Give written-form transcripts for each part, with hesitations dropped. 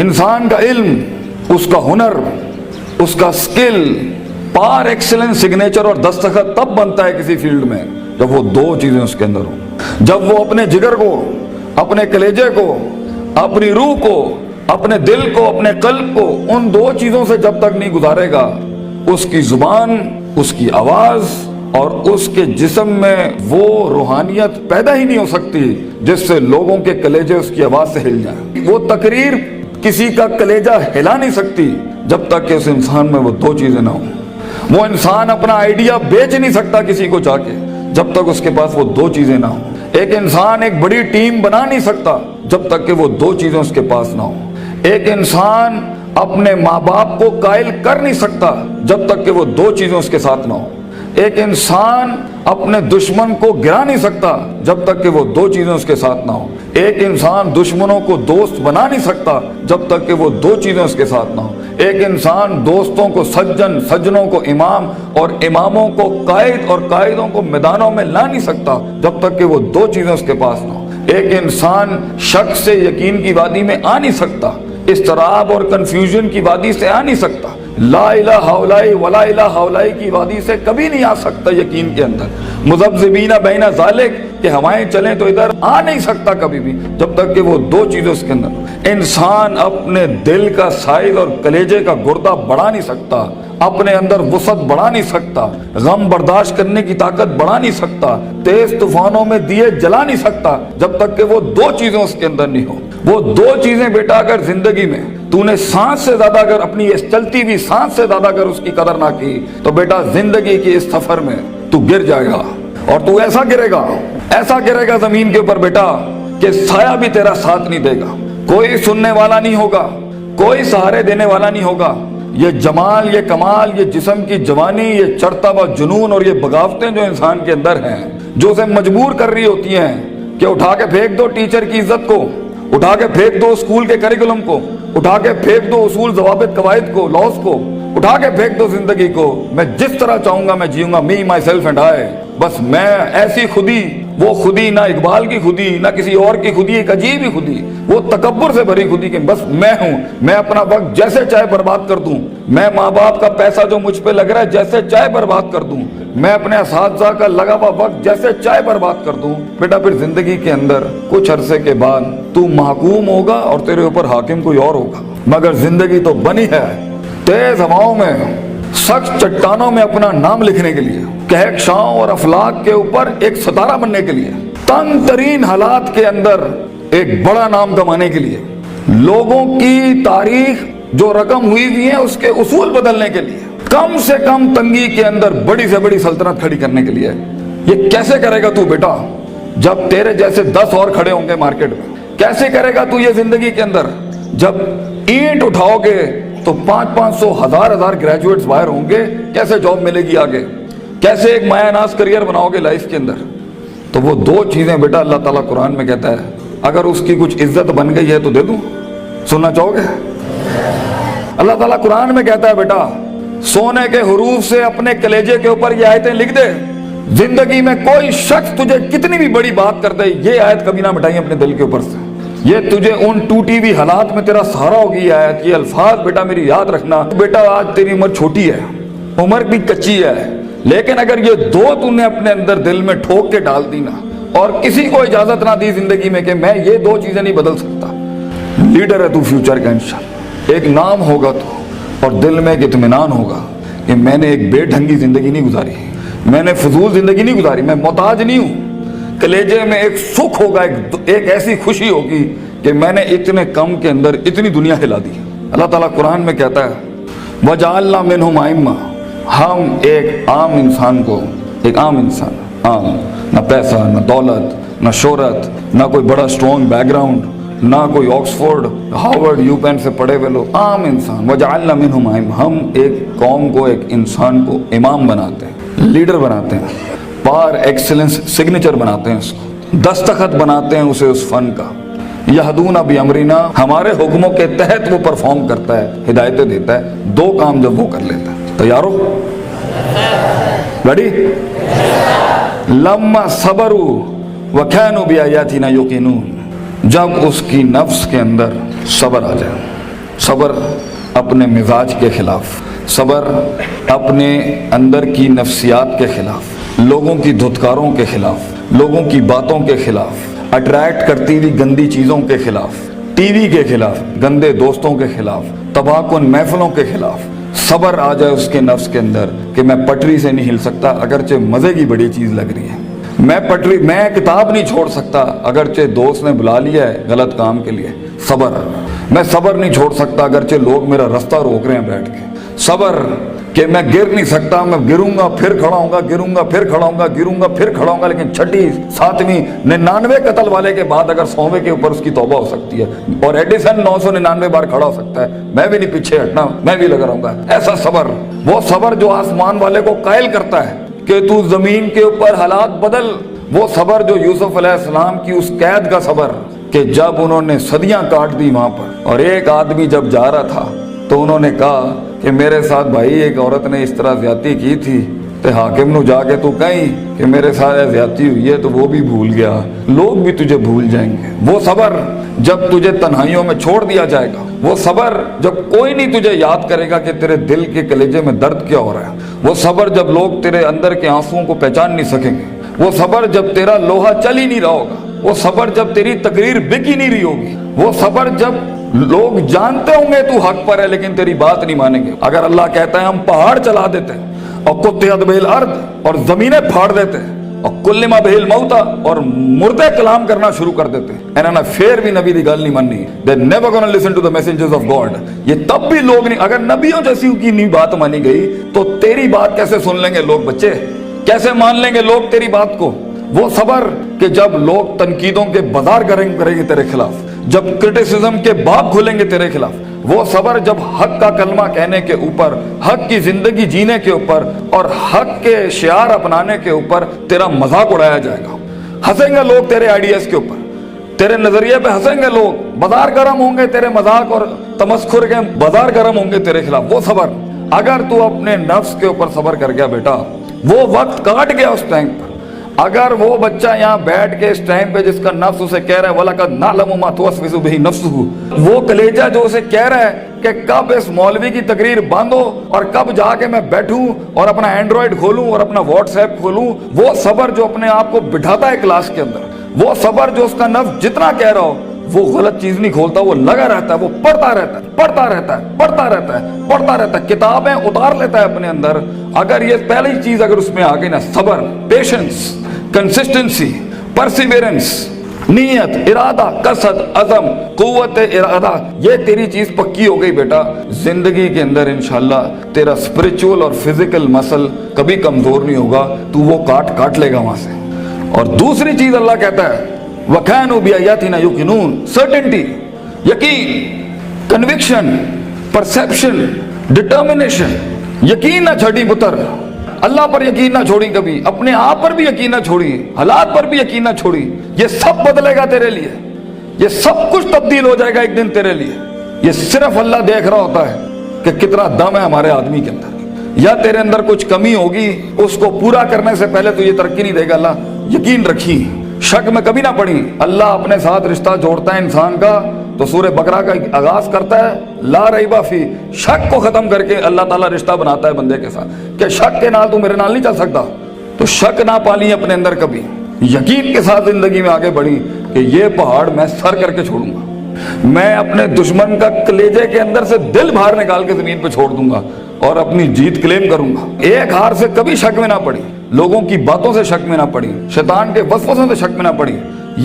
انسان کا علم، اس کا ہنر، اس کا سکل، پار ایکسلنس سگنیچر اور دستخط تب بنتا ہے کسی فیلڈ میں جب وہ دو چیزیں اس کے اندر ہوں۔ جب وہ اپنے جگر کو، اپنے کلیجے کو، اپنی روح کو، اپنے دل کو، اپنے قلب کو ان دو چیزوں سے جب تک نہیں گزارے گا، اس کی زبان، اس کی آواز اور اس کے جسم میں وہ روحانیت پیدا ہی نہیں ہو سکتی جس سے لوگوں کے کلیجے اس کی آواز سے ہل جائیں۔ وہ تقریر کسی کا کلیجہ ہلا نہیں سکتی جب تک کہ اس انسان میں وہ دو چیزیں نہ ہوں۔ وہ انسان اپنا آئیڈیا بیچ نہیں سکتا کسی کو جا کے جب تک اس کے پاس وہ دو چیزیں نہ ہوں۔ ایک انسان ایک بڑی ٹیم بنا نہیں سکتا جب تک کہ وہ دو چیزیں اس کے پاس نہ ہوں۔ ایک انسان اپنے ماں باپ کو قائل کر نہیں سکتا جب تک کہ وہ دو چیزیں اس کے ساتھ نہ ہوں۔ ایک انسان اپنے دشمن کو گرا نہیں سکتا جب تک کہ وہ دو چیزیں اس کے ساتھ نہ ہوں۔ ایک انسان دشمنوں کو دوست بنا نہیں سکتا جب تک کہ وہ دو چیزیں اس کے ساتھ نہ ہوں۔ ایک انسان دوستوں کو سجن، سجنوں کو امام اور اماموں کو قائد اور قائدوں کو میدانوں میں لا نہیں سکتا جب تک کہ وہ دو چیزیں اس کے پاس نہ ہوں۔ ایک انسان شک سے یقین کی وادی میں آ نہیں سکتا، اضطراب اور کنفیوژن کی وادی سے آ نہیں سکتا، لا الہ الا ولا الہ الا کی وادی سے کبھی نہیں آ سکتا یقین کے اندر، مذبذبین بین ذالک کہ ہوائیں چلیں تو ادھر آ نہیں سکتا کبھی بھی جب تک کہ وہ دو چیزیں اس کے اندر۔ انسان اپنے دل کا سائز اور کلیجے کا گردہ بڑھا نہیں سکتا، اپنے اندر وسعت بڑھا نہیں سکتا، غم برداشت کرنے کی طاقت بڑھا نہیں سکتا، تیز طوفانوں میں دیے جلا نہیں سکتا جب تک کہ وہ دو چیزیں اس کے اندر نہیں ہو۔ وہ دو چیزیں بیٹا اگر زندگی میں تو نے سانس سے زیادہ اگر اپنی اس چلتی ہوئی سانس سے زیادہ اگر اس کی قدر نہ کی تو بیٹا زندگی کی اس سفر میں تو گر جائے گا، اور تو ایسا گرے گا زمین کے اوپر بیٹا کہ سایہ بھی تیرا ساتھ نہیں دے گا، کوئی سننے والا نہیں ہوگا، کوئی سہارے دینے والا نہیں ہوگا۔ یہ جمال، یہ کمال، یہ جسم کی جوانی، یہ چڑھتا ہوا جنون اور یہ بغاوتیں جو انسان کے اندر ہیں، جو اسے مجبور کر رہی ہوتی ہیں کہ اٹھا کے پھینک دو ٹیچر کی عزت کو، اٹھا کے پھینک دو اسکول کے کریکولم کو، اٹھا کے پھینک دو اصول ضوابط قواعد کو، لاز کو، اٹھا کے پھینک دو زندگی کو، میں جس طرح چاہوں گا میں جیوں گا، می مائی سیلف اینڈ آئی، بس میں ایسی خودی، وہ خودی نہ اقبال کی خودی نہ کسی اور کی خودی، ایک عجیب ہی خودی، وہ تکبر سے بھری خودی کہ بس میں ہوں، میں اپنا وقت جیسے چاہے برباد کر دوں، میں ماں باپ کا پیسہ جو مجھ پہ لگ رہا ہے جیسے چاہے برباد کر دوں، میں اپنے اساتذہ کا لگا ہوا وقت جیسے چاہے برباد کر دوں۔ بیٹا پھر زندگی کے اندر کچھ عرصے کے بعد تو محکوم ہوگا اور تیرے اوپر حاکم کوئی اور ہوگا، مگر زندگی تو بنی ہے تیز ہواؤں میں، سخت چٹانوں میں اپنا نام لکھنے کے لیے، کہکشاؤں اور افلاک کے اوپر ایک ستارہ بننے کے لیے، تنگ ترین حالات کے اندر ایک بڑا نام کمانے کے لیے، لوگوں کی تاریخ جو رقم ہوئی ہوئی ہے اس کے اصول بدلنے کے لیے، کم سے کم تنگی کے اندر بڑی سے بڑی سلطنت کھڑی کرنے کے لیے۔ یہ کیسے کرے گا تو بیٹا جب تیرے جیسے 10 اور کھڑے ہوں گے مارکیٹ میں؟ کیسے کرے گا تو یہ زندگی کے اندر جب اینٹ اٹھاؤ گے تو 500 1000 گریجویٹس باہر ہوں گے؟ کیسے جاب ملے گی آگے؟ کیسے ایک مایہ ناز کریئر بناؤ گے لائف کے اندر؟ تو وہ دو چیزیں بیٹا اللہ تعالیٰ قرآن میں کہتا ہے اگر اس کی کچھ عزت بن گئی ہے تو دے دوں، سننا چاہو گے؟ اللہ تعالیٰ قرآن میں کہتا ہے بیٹا سونے کے حروف سے اپنے کلیجے کے اوپر یہ آیتیں لکھ دے، زندگی میں کوئی شخص تجھے کتنی بھی بڑی بات کر دے یہ آیت کبھی نہ مٹائیں اپنے دل کے اوپر سے، یہ تجھے ان ٹوٹی ہوئی حالات میں تیرا سہارا ہوگی یہ آیت، یہ الفاظ بیٹا میری یاد رکھنا۔ بیٹا آج تیری عمر چھوٹی ہے، عمر بھی کچی ہے، لیکن اگر یہ دو تو نے اپنے اندر دل میں ٹھوک کے ڈال دی نا اور کسی کو اجازت نہ دی زندگی میں کہ میں یہ دو چیزیں نہیں بدل سکتا، لیڈر ہے تو فیوچر کا انشاءاللہ، ایک نام ہوگا تو اور دل میں ایک اطمینان ہوگا کہ میں نے ایک بے ڈھنگی زندگی نہیں گزاری، میں نے فضول زندگی نہیں گزاری، میں محتاج نہیں ہوں، کلیجے میں ایک سکھ ہوگا، ایک ایسی خوشی ہوگی کہ میں نے اتنے کم کے اندر اتنی دنیا ہلا دی۔ اللہ تعالیٰ قرآن میں کہتا ہے وَجَعَلْنَا مِنْهُمْ أَئِمَّةً، ہم ایک عام انسان کو، ایک عام انسان، عام، نہ پیسہ نہ دولت نہ شہرت نہ کوئی بڑا اسٹرانگ بیک گراؤنڈ نہ کوئی آکسفورڈ ہارورڈ یو پین سے پڑھے ہوئے لوگ، عام انسان، وَجَعَلْنَا مِنْهُمْ أَئِمَّةً، ہم ایک قوم کو، ایک انسان کو امام بناتے ہیں، لیڈر بناتے ہیں، پار ایکسلنس سگنیچر بناتے ہیں، اس کو دستخط بناتے ہیں اسے اس فن کا، یہدون بامرنا، ہمارے حکموں کے تحت وہ پرفارم کرتا ہے، ہدایتیں دیتا ہے، دو کام جب وہ کر لیتا ہے، تیار ہو؟ ریڈی؟ لما صبروا وكانوا بآياتنا يوقنون، جب اس کی نفس کے اندر صبر آ جائے، صبر اپنے مزاج کے خلاف، صبر اپنے اندر کی نفسیات کے خلاف، لوگوں کی دھتکاروں کے خلاف، لوگوں کی باتوں کے خلاف، اٹریکٹ کرتی ہوئی گندی چیزوں کے خلاف، ٹی وی کے خلاف، گندے دوستوں کے خلاف، تباہ کن محفلوں کے خلاف صبر آ جائے اس کے نفس کے اندر کہ میں پٹری سے نہیں ہل سکتا اگرچہ مزے کی بڑی چیز لگ رہی ہے، میں کتاب نہیں چھوڑ سکتا اگرچہ دوست نے بلا لیا ہے غلط کام کے لیے، صبر، میں صبر نہیں چھوڑ سکتا اگرچہ لوگ میرا رستہ روک رہے ہیں بیٹھ کے، صبر کہ میں گر نہیں سکتا، میں گروں گا پھر کھڑا ہوں گا، گروں گا پھر کھڑا ہوں گا، گروں گا پھر کھڑا ہوں گا، لیکن چھٹی 7ویں 99 قتل والے کے بعد اگر 100ویں کے اوپر اس کی توبہ ہو سکتی ہے اور ایڈیسن 999 بار کھڑا ہو سکتا ہے، میں بھی نہیں پیچھے ہٹنا، میں بھی لگا رہوں گا۔ ایسا صبر، وہ صبر جو آسمان والے کو قائل کرتا ہے کہ تو زمین کے اوپر حالات بدل، وہ صبر جو یوسف علیہ السلام کی اس قید کا صبر کہ جب انہوں نے صدیاں کاٹ دی وہاں پر اور ایک آدمی جب جا رہا تھا تو انہوں نے کہا کہ میرے ساتھ بھائی ایک عورت نے اس طرح زیادتی کی تھی تے حاکم نو جا کے تو کہیں کہ میرے ساتھ زیادتی ہوئی ہے تو وہ بھی بھول گیا، لوگ بھی تجھے بھول جائیں گے۔ وہ صبر جب تجھے تنہائیوں میں چھوڑ دیا جائے گا، وہ صبر جب کوئی نہیں تجھے یاد کرے گا کہ تیرے دل کے کلیجے میں درد کیا ہو رہا ہے، وہ صبر جب لوگ تیرے اندر کے آنسوؤں کو پہچان نہیں سکیں گے، وہ صبر جب تیرا لوہا چل ہی نہیں رہا ہوگا، وہ صبر جب تیری تقریر بک ہی نہیں رہی ہوگی، وہ صبر جب لوگ جانتے ہوں گے تو حق پر ہے لیکن تیری بات نہیں مانیں گے۔ اگر اللہ کہتا ہے ہم پہاڑ چلا دیتے اور قطعت بہ الارض اور زمینیں پھاڑ دیتے اور کلما بہ الموتى اور مردے کلام کرنا شروع کر دیتے، انہوں نے پھر بھی نبی دی گل نہیں ماننی، they never gonna listen to the messengers of God۔ یہ تب بھی لوگ نہیں، اگر نبیوں جیسی کی نہیں بات مانی گئی تو تیری بات کیسے سن لیں گے لوگ؟ بچے کیسے مان لیں گے لوگ تیری بات کو؟ وہ صبر کہ جب لوگ تنقیدوں کے بازار کریں گے تیرے خلاف، جب کرٹیسزم کے باب کھولیں گے تیرے خلاف، وہ صبر جب حق کا کلمہ کہنے کے اوپر، حق کی زندگی جینے کے اوپر اور حق کے شعار اپنانے کے اوپر تیرا مذاق اڑایا جائے گا، ہنسیں گے لوگ تیرے آئیڈیاز کے اوپر، تیرے نظریے پہ ہنسیں گے لوگ، بازار گرم ہوں گے تیرے مذاق اور تمسخر کے بازار گرم ہوں گے تیرے خلاف۔ وہ صبر اگر تو اپنے نفس کے اوپر صبر کر گیا بیٹا، وہ وقت کاٹ گیا اس ٹائم پر، اگر وہ بچہ یہاں بیٹھ کے اس ٹائم پہ جس کا نفس اسے کہہ رہا ہے وَلَقَدْ نَعْلَمُ مَا تُوَسْوِسُ بِهِ نَفْسُهُ، وہ کلیجہ جو اسے کہہ رہا ہے کہ کب اس مولوی کی تقریر بند ہو اور کب جا کے میں بیٹھوں اور اپنا اینڈرائیڈ کھولوں اور اپنا واٹس ایپ کھولوں، وہ صبر جو اپنے آپ کو بٹھاتا ہے کلاس کے اندر، وہ صبر جو اس کا نفس جتنا کہہ رہا ہو وہ غلط چیز نہیں کھولتا، وہ لگا رہتا ہے، وہ پڑھتا رہتا ہے، پڑھتا رہتا ہے، پڑھتا رہتا ہے، پڑھتا رہتا ہے، کتابیں اتار لیتا ہے اپنے اندر۔ اگر یہ پہلی چیز اگر اس میں آ گئی نا، صبر، پیشنس، کنسسٹنسی، پرسیورنس، نیت، ارادہ، قصد، عزم، قوت ارادہ، یہ تیری چیز پکی ہو گئی بیٹا، زندگی کے اندر انشاءاللہ تیرا اسپرچول اور فزیکل مسل کبھی کمزور نہیں ہوگا، تو وہ کاٹ لے گا وہاں سے۔ اور دوسری چیز اللہ کہتا ہے وَكَانُوا بِآيَاتِنَا يُوقِنُونَ، سرٹنٹی، یقین، کنوکشن، پرسیپشن، ڈٹرمنیشن، یقین نہ چھڑی پتر، اللہ پر یقین نہ چھوڑی، کبھی اپنے آپ پر بھی یقین نہ چھوڑی، حالات پر بھی یقین نہ چھوڑی، یہ سب بدلے گا تیرے لیے، یہ سب کچھ تبدیل ہو جائے گا ایک دن تیرے لیے۔ یہ صرف اللہ دیکھ رہا ہوتا ہے کہ کتنا دم ہے ہمارے آدمی کے اندر، یا تیرے اندر کچھ کمی ہوگی، اس کو پورا کرنے سے پہلے تو یہ ترقی نہیں دے گا اللہ۔ یقین رکھی، شک میں کبھی نہ پڑی، اللہ اپنے ساتھ رشتہ جوڑتا ہے انسان کا تو سورہ بقرہ کا آغاز کرتا ہے لا ریب فی، شک کو ختم کر کے اللہ تعالیٰ رشتہ بناتا ہے بندے کے ساتھ کہ شک کے نال تو میرے نال نہیں چل سکتا، تو شک نہ پالی اپنے اندر کبھی، یقین کے ساتھ زندگی میں آگے بڑھی کہ یہ پہاڑ میں سر کر کے چھوڑوں گا، میں اپنے دشمن کا کلیجے کے اندر سے دل باہر نکال کے زمین پہ چھوڑ دوں گا اور اپنی جیت کلیم کروں گا۔ ایک ہار سے کبھی شک میں نہ پڑی، لوگوں کی باتوں سے شک میں نہ پڑی، شیطان کے وسوسوں سے شک میں نہ پڑی۔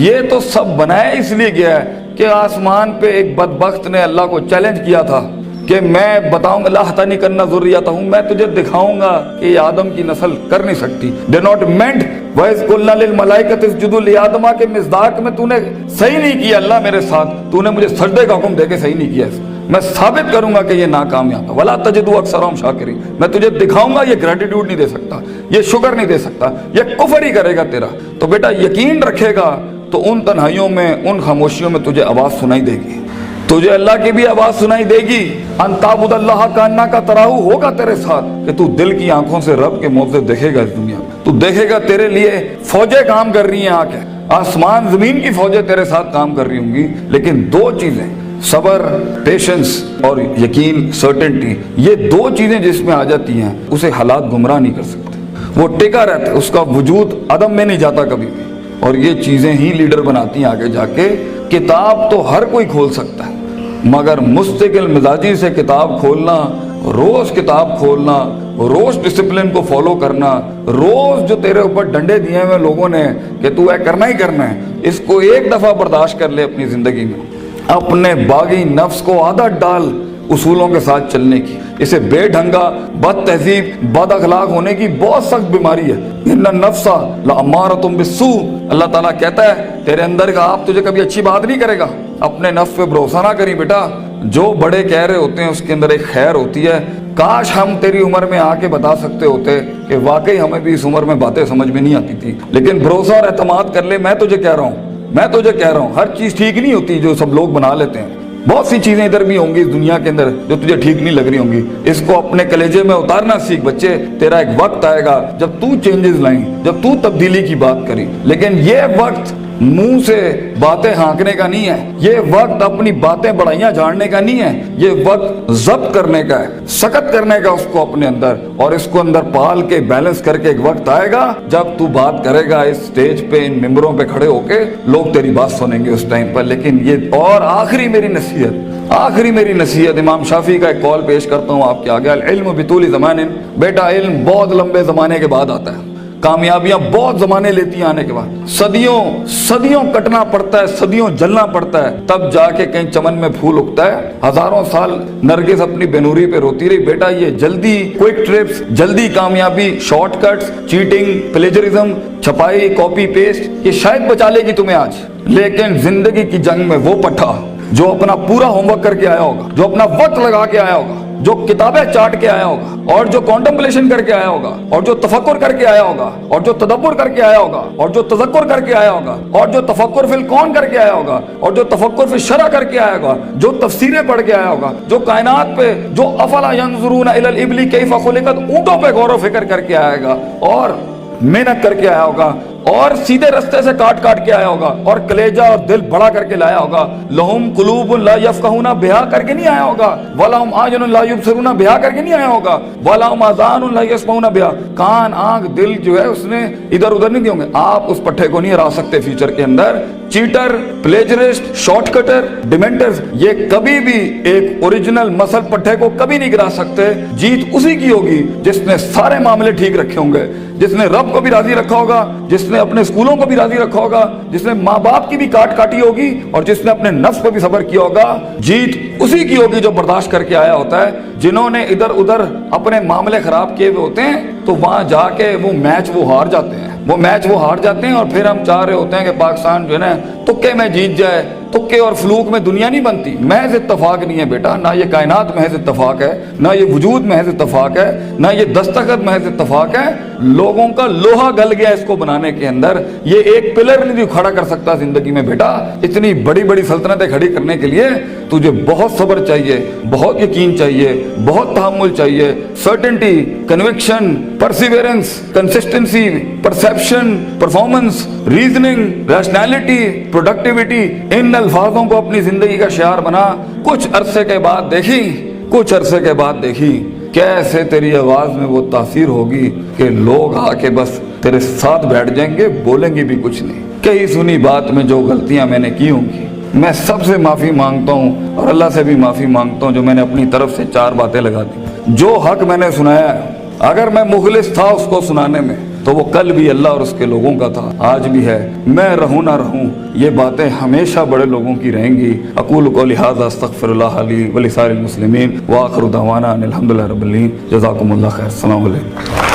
یہ تو سب بنایا اس لیے گیا ہے کہ آسمان پہ ایک بدبخت نے اللہ کو چیلنج کیا تھا کہ میں بتاؤں گا لَأَحْتَنِكَنَّ ذُرِّيَّتَهُمْ، میں تجھے دکھاؤں گا کہ یہ آدم کی نسل کر نہیں سکتی۔ دے ناٹ مینٹ وَإِذْ قُلْنَا لِلْمَلَائِكَةِ اسْجُدُوا لِآدَمَ کے مصداق میں تو نے صحیح نہیں کیا اللہ میرے ساتھ، تو نے مجھے سجدے کا حکم دے کے صحیح نہیں کیا، میں ثابت کروں گا کہ یہ ناکامیاب ہے۔ وَلَا تَجِدُوا أَكْثَرَهُمْ شَاكِرِينَ، میں تجھے دکھاؤں گا یہ گریٹیٹیوڈ نہیں دے سکتا، یہ شکر نہیں دے سکتا، یہ کفر ہی کرے گا تیرا۔ تو بیٹا یقین رکھے گا تو ان تنہائیوں میں، ان خاموشیوں میں تجھے آواز سنائی دے گی، تجھے اللہ کی بھی آواز سنائی دے گی۔ ان تعبد اللہ کانک تراہ ہوگا تیرے ساتھ کہ تو دل کی آنکھوں سے رب کے معجزے دیکھے گا اس دنیا میں، تو دیکھے گا تیرے لیے فوجیں کام کر رہی ہیں، آ کے آسمان زمین کی فوجیں تیرے ساتھ کام کر رہی ہوں گی، لیکن دو چیزیں، صبر، پیشنس اور یقین، سرٹنٹی، یہ دو چیزیں جس میں آ جاتی ہیں اسے حالات گمراہ نہیں کر سکتے، وہ ٹکا رہتا ہے، اس کا وجود عدم میں نہیں جاتا کبھی بھی، اور یہ چیزیں ہی لیڈر بناتی ہیں آگے جا کے۔ کتاب تو ہر کوئی کھول سکتا ہے، مگر مستقل مزاجی سے کتاب کھولنا، روز کتاب کھولنا، روز ڈسپلن کو فالو کرنا، روز جو تیرے اوپر ڈنڈے دیے ہوئے لوگوں نے کہ تو ہے کرنا ہی کرنا ہے، اس کو ایک دفعہ برداشت کر لے اپنی زندگی میں، اپنے باغی نفس کو عادت ڈال اصولوں کے ساتھ چلنے کی۔ اسے بے ڈھنگا، بد تہذیب، بد اخلاق ہونے کی بہت سخت بیماری ہے۔ ان النفس لامارۃ بالسوء، اللہ تعالیٰ کہتا ہے تیرے اندر کا آپ تجھے کبھی اچھی بات نہیں کرے گا، اپنے نفس پہ بھروسہ نہ کری بیٹا، جو بڑے کہہ رہے ہوتے ہیں اس کے اندر ایک خیر ہوتی ہے۔ کاش ہم تیری عمر میں آ کے بتا سکتے ہوتے کہ واقعی ہمیں بھی اس عمر میں باتیں سمجھ میں نہیں آتی تھی، لیکن بھروسہ اور اعتماد کر لے، میں تجھے کہہ رہا ہوں ہر چیز ٹھیک نہیں ہوتی جو سب لوگ بنا لیتے ہیں، بہت سی چیزیں ادھر بھی ہوں گی اس دنیا کے اندر جو تجھے ٹھیک نہیں لگ رہی ہوں گی، اس کو اپنے کلیجے میں اتارنا سیکھ بچے، تیرا ایک وقت آئے گا جب تو چینجز لائیں، جب تو تبدیلی کی بات کری، لیکن یہ وقت منہ سے باتیں ہانکنے کا نہیں ہے، یہ وقت اپنی باتیں بڑائیاں جھاڑنے کا نہیں ہے، یہ وقت ضبط کرنے کا ہے، سخت کرنے کا اس کو اپنے اندر، اور اس کو اندر پال کے بیلنس کر کے ایک وقت آئے گا جب تو بات کرے گا اس سٹیج پہ، ان ممبروں پہ کھڑے ہو کے لوگ تیری بات سنیں گے اس ٹائم پر۔ لیکن یہ اور آخری میری نصیحت امام شافعی کا ایک قول پیش کرتا ہوں آپ کے آگے، العلم بطول زمان، بیٹا علم بہت لمبے زمانے کے بعد آتا ہے، کامیابیاں بہت زمانے لیتی ہیں آنے کے بعد، صدیوں کٹنا پڑتا ہے، صدیوں جلنا پڑتا ہے، تب جا کے کہیں چمن میں پھول اگتا ہے۔ ہزاروں سال نرگس اپنی بنوری پہ روتی رہی، بیٹا یہ جلدی کوئک ٹرپس، جلدی کامیابی، شارٹ کٹس، چیٹنگ، پلیجرزم، چھپائی، کاپی پیسٹ، یہ شاید بچا لے گی تمہیں آج، لیکن زندگی کی جنگ میں وہ پٹھا جو اپنا پورا ہوم ورک کر کے آیا ہوگا، جو اپنا وقت لگا کے آیا ہوگا، جو کتابیں چاٹ کے آیا ہوگا، اور جو کانٹمپلیشن کر کے آیا ہوگا، اور جو تفکر کر کے آیا ہوگا، اور جو تدبر کر کے آیا ہوگا، اور جو تذکر کر کے آیا ہوگا، اور جو تفکر فی الکون کر کے آیا ہوگا، اور جو تفکر فی الشرع کر کے آیا ہوگا، جو تفسیریں پڑھ کے آیا ہوگا، جو کائنات پہ، جو افلا ینظرون الی الابل کیف خلقت، اونٹوں پہ غور و فکر کر کے آئے گا، اور محنت کر کے آیا ہوگا، اور سیدھے رستے سے کاٹ کے آیا ہوگا، اور کلیجہ اور دل بڑا کر کے لایا ہوگا، لہم قلوب لا یفقہون بہا کر کے نہیں آیا ہوگا، ولہم اعین لا یبصرون بہا کر کے نہیں آیا ہوگا، ولہم آذان لا یسمعون بہا، کان، آنکھ، دل جو ہے اس نے ادھر ادھر نہیں دیے ہوں گے۔ آپ اس پٹھے کو نہیں ہرا سکتے فیوچر کے اندر۔ چیٹر، پلیجرسٹ، شارٹ کٹر، ڈیمنٹرز، یہ کبھی بھی ایک اوریجنل مسل پٹھے کو کبھی نہیں گرا سکتے۔ جیت اسی کی ہوگی جس نے سارے معاملے ٹھیک رکھے ہوں گے، جس نے رب کو بھی راضی رکھا ہوگا، جس نے اپنے اسکولوں کو بھی راضی رکھا ہوگا، جس نے ماں باپ کی بھی کاٹی ہوگی، اور جس نے اپنے نفس پہ بھی صبر کیا ہوگا۔ جیت اسی کی ہوگی جو برداشت کر کے آیا ہوتا ہے۔ جنہوں نے ادھر ادھر اپنے معاملے خراب کیے ہوئے ہوتے ہیں تو وہاں جا کے وہ میچ ہار جاتے ہیں، اور پھر ہم چاہ رہے ہوتے ہیں کہ پاکستان جو ہے نا تکے میں جیت جائے۔ تکے اور فلوک میں دنیا نہیں بنتی، محض اتفاق نہیں ہے بیٹا، نہ یہ کائنات محض اتفاق ہے، نہ یہ وجود محض اتفاق ہے، نہ یہ دستخط محض اتفاق ہے۔ لوگوں کا لوہا گل گیا اس کو بنانے کے اندر، یہ ایک پلر نہیں کھڑا کر سکتا زندگی میں بیٹا۔ اتنی بڑی بڑی سلطنتیں کھڑی کرنے کے لیے تجھے بہت صبر چاہیے، بہت یقین چاہیے، بہت تحمل چاہیے، certainty, conviction, perseverance, consistency, perception, performance, reasoning, rationality, productivity, ان الفاظوں کو اپنی زندگی کا شعار بنا۔ کچھ عرصے کے بعد دیکھی کیسے تیری آواز میں وہ تاثیر ہوگی کہ لوگ آ کے بس تیرے ساتھ بیٹھ جائیں گے، بولیں گے بھی کچھ نہیں۔ کئی سنی بات میں جو غلطیاں میں نے کی ہوں گی، میں سب سے معافی مانگتا ہوں، اور اللہ سے بھی معافی مانگتا ہوں جو میں نے اپنی طرف سے 4 باتیں لگا دی۔ جو حق میں نے سنایا ہے، اگر میں مخلص تھا اس کو سنانے میں تو وہ کل بھی اللہ اور اس کے لوگوں کا تھا، آج بھی ہے۔ میں رہوں نہ رہوں، یہ باتیں ہمیشہ بڑے لوگوں کی رہیں گی۔ اقول قولی ھذا استغفر اللہ لی ولسائر المسلمین، وآخر دعوانا ان الحمد للہ رب العالمین۔ جزاکم اللہ خیر، السلام علیکم۔